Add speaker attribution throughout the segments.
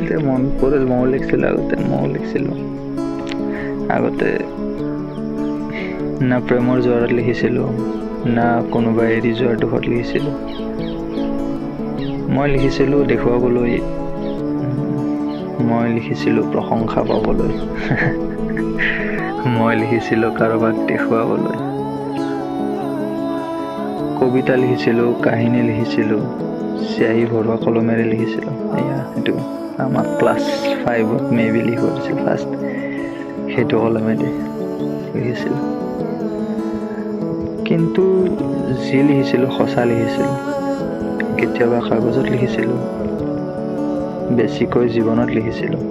Speaker 1: এতিয়া মন পৰিল ময়ো লিখিছিলোঁ আগতে না প্ৰেমৰ জোৱাৰত লিখিছিলোঁ না কোনোবাই এৰি যোৱাৰ দুখত লিখিছিলোঁ। মই লিখিছিলোঁ দেখুৱাবলৈ, মই লিখিছিলোঁ প্ৰশংসা পাবলৈ মই লিখিছিলোঁ কাৰোবাক দেখুৱাবলৈ। কবিতা লিখিছিলোঁ, কাহিনী লিখিছিলোঁ, চিয়াহী ভৰোৱা কলমেৰে লিখিছিলোঁ। এয়া সেইটো আমাক ক্লাছ 5ত মেবি লিখিব দিছিল ফাৰ্ষ্ট, সেইটো কলমেৰে লিখিছিলোঁ। কিন্তু যি লিখিছিলোঁ সঁচা লিখিছিলোঁ। কেতিয়াবা কাগজত লিখিছিলোঁ, বেছিকৈ জীৱনত লিখিছিলোঁ।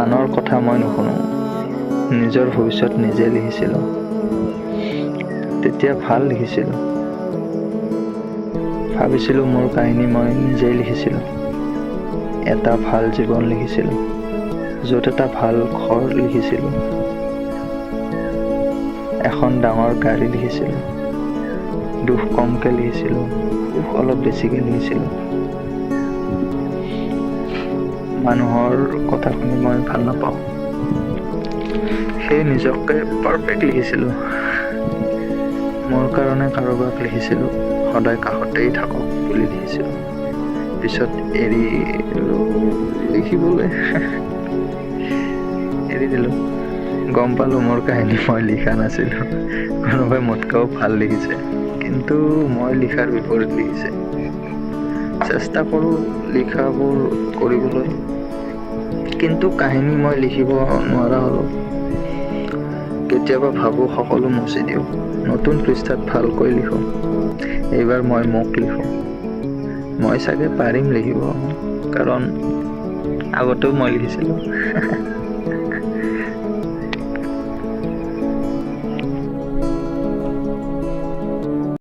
Speaker 1: আনৰ কথা মই নুশুনো, নিজৰ ভৱিষ্যত নিজে লিখিছিলোঁ। তেতিয়া ভাল লিখিছিলোঁ, ভাবিছিলোঁ মোৰ কাহিনী মই নিজেই লিখিছিলোঁ। এটা ভাল জীৱন লিখিছিলোঁ, য'ত এটা ভাল ঘৰ লিখিছিলোঁ। এখন ডাঙৰ গাড়ী লিখিছিলোঁ, দুখ কমকৈ লিখিছিলোঁ, সুখ অলপ বেছিকৈ লিখিছিলোঁ। মানুহৰ কথা শুনি মই ভাল নাপাওঁ, সেই নিজকে পাৰফেক্ট লিখিছিলোঁ। মোৰ কাৰণে কাৰোবাক লিখিছিলোঁ, সদায় কাষতেই থাকক বুলি লিখিছিলোঁ। পিছত লিখিবলৈ এৰি দিলোঁ। গম পালোঁ মোৰ কাহিনী মই লিখা নাছিলোঁ, কোনোবাই মোতকৈও ভাল লিখিছে, কিন্তু মই লিখাৰ বিপৰীত লিখিছে। চেষ্টা কৰোঁ লিখাবোৰ কৰিবলৈ, কিন্তু কাহিনী মই লিখিব নোৱাৰা হ'লোঁ। কেতিয়াবা ভাবোঁ সকলো মুচি দিওঁ, নতুন পৃষ্ঠাত ভালকৈ লিখোঁ। এইবাৰ মই মোক লিখোঁ। মই চাগে পাৰিম লিখিব, কাৰণ আগতেও মই লিখিছিলোঁ